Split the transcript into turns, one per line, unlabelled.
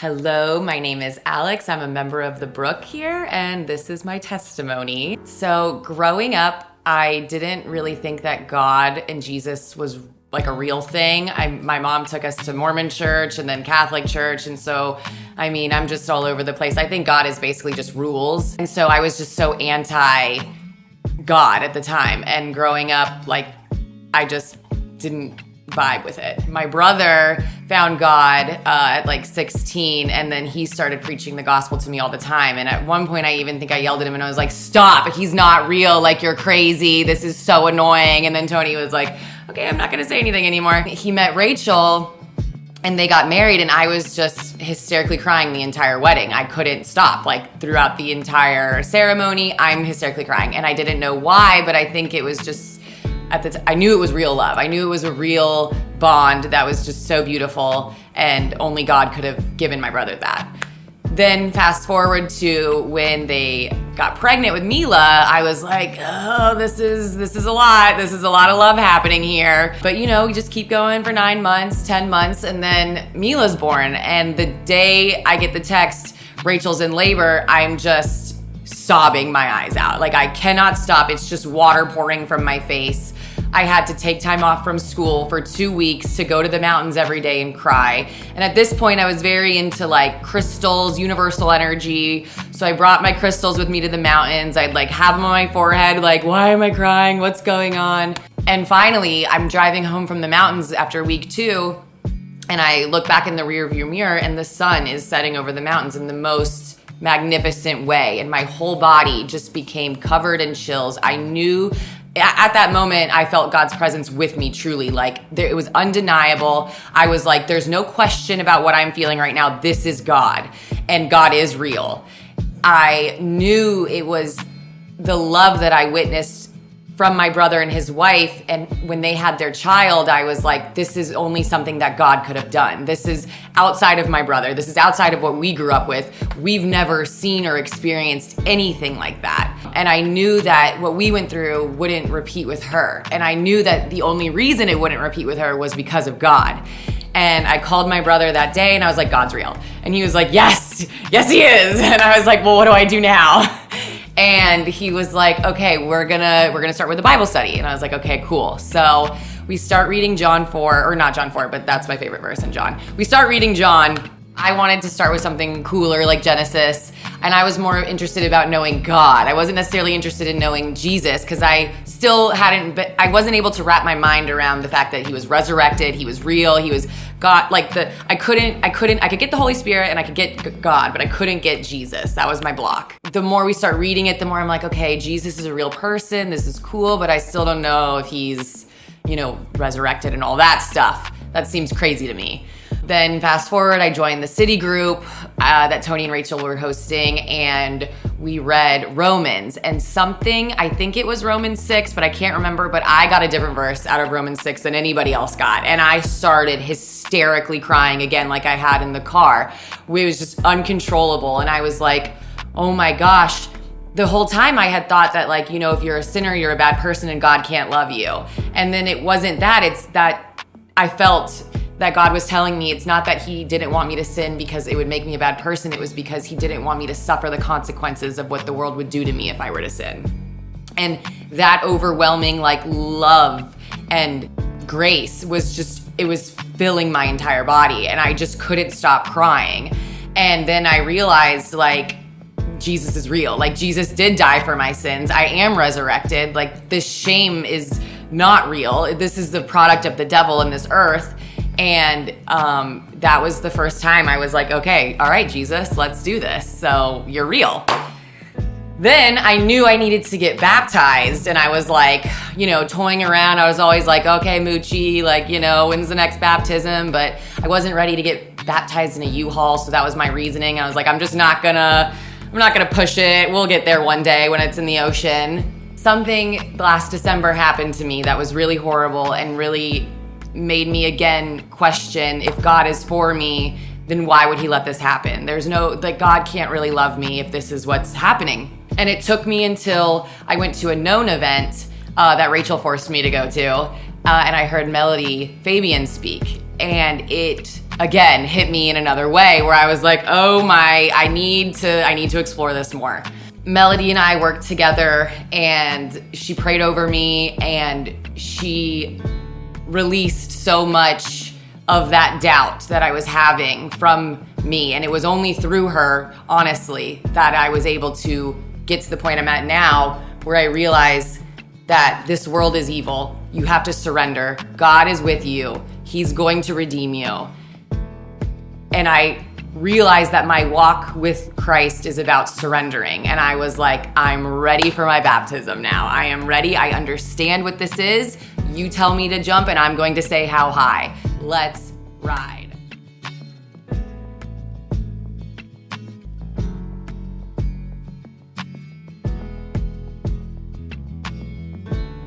Hello, my name is Alex. I'm a member of the Brook here, and this is my testimony. So growing up, I didn't really think that God and Jesus was like a real thing. My mom took us to Mormon church and then Catholic church. And so, I'm just all over the place. I think God is basically just rules. And so I was just so anti-God at the time. And growing up, I just didn't vibe with it. My brother found God at 16, and then he started preaching the gospel to me all the time. And at one point, I even think I yelled at him and I was like, "Stop, he's not real, you're crazy, this is so annoying." And then Tony was like, "Okay, I'm not gonna say anything anymore." He met Rachel and they got married, and I was just hysterically crying the entire wedding. I couldn't stop. Throughout the entire ceremony, I'm hysterically crying, and I didn't know why, but I think it was just I knew it was real love. I knew it was a real bond that was just so beautiful, and only God could have given my brother that. Then fast forward to when they got pregnant with Mila, I was like, "Oh, this is a lot. This is a lot of love happening here." But we just keep going for 9 months, 10 months, and then Mila's born. And the day I get the text, Rachel's in labor, I'm just sobbing my eyes out. I cannot stop. It's just water pouring from my face. I had to take time off from school for 2 weeks to go to the mountains every day and cry. And at this point, I was very into crystals, universal energy. So I brought my crystals with me to the mountains. I'd have them on my forehead, why am I crying? What's going on? And finally, I'm driving home from the mountains after week 2, and I look back in the rearview mirror, and the sun is setting over the mountains in the most magnificent way. And my whole body just became covered in chills. I knew at that moment, I felt God's presence with me truly. It was undeniable. I was like, there's no question about what I'm feeling right now. This is God, and God is real. I knew it was the love that I witnessed from my brother and his wife, and when they had their child, I was like, this is only something that God could have done. This is outside of my brother. This is outside of what we grew up with. We've never seen or experienced anything like that. And I knew that what we went through wouldn't repeat with her. And I knew that the only reason it wouldn't repeat with her was because of God. And I called my brother that day and I was like, "God's real." And he was like, yes he is. And I was like, "Well, what do I do now?" And he was like, "Okay, we're gonna start with the Bible study." And I was like, "Okay, cool." So we start reading John 4, or not John 4, but that's my favorite verse in John. We start reading John. I wanted to start with something cooler like Genesis, and I was more interested about knowing God. I wasn't necessarily interested in knowing Jesus, because I still I wasn't able to wrap my mind around the fact that he was resurrected, he was real, he was God. I could get the Holy Spirit and I could get God, but I couldn't get Jesus. That was my block. The more we start reading it, the more I'm like, okay, Jesus is a real person, this is cool, but I still don't know if he's, resurrected and all that stuff. That seems crazy to me. Then fast forward, I joined the city group that Tony and Rachel were hosting, and we read Romans, and I think it was Romans 6, but I can't remember, but I got a different verse out of Romans 6 than anybody else got, and I started hysterically crying again like I had in the car. It was just uncontrollable, and I was like, oh my gosh. The whole time I had thought that if you're a sinner, you're a bad person and God can't love you. And then it wasn't that, it's that I felt that God was telling me it's not that he didn't want me to sin because it would make me a bad person. It was because he didn't want me to suffer the consequences of what the world would do to me if I were to sin. And that overwhelming love and grace it was filling my entire body, and I just couldn't stop crying. And then I realized Jesus is real. Jesus did die for my sins. I am resurrected. This shame is not real. This is the product of the devil in this earth. And that was the first time I was like, okay, all right, Jesus, let's do this. So you're real. Then I knew I needed to get baptized, and I was toying around. I was always like, okay, Moochie, when's the next baptism? But I wasn't ready to get baptized in a U-Haul, so that was my reasoning. I was like, I'm not gonna push it. We'll get there one day when it's in the ocean. Something last December happened to me that was really horrible and really made me again question, if God is for me, then why would he let this happen? There's God can't really love me if this is what's happening. And it took me until I went to a known event that Rachel forced me to go to, and I heard Melody Fabian speak, and it again hit me in another way where I was like, oh my, I need to explore this more. Melody and I worked together, and she prayed over me, and she released so much of that doubt that I was having from me. And it was only through her, honestly, that I was able to get to the point I'm at now, where I realize that this world is evil. You have to surrender. God is with you. He's going to redeem you. And I realized that my walk with Christ is about surrendering. And I was like, I'm ready for my baptism now. I am ready. I understand what this is. You tell me to jump, and I'm going to say how high. Let's ride.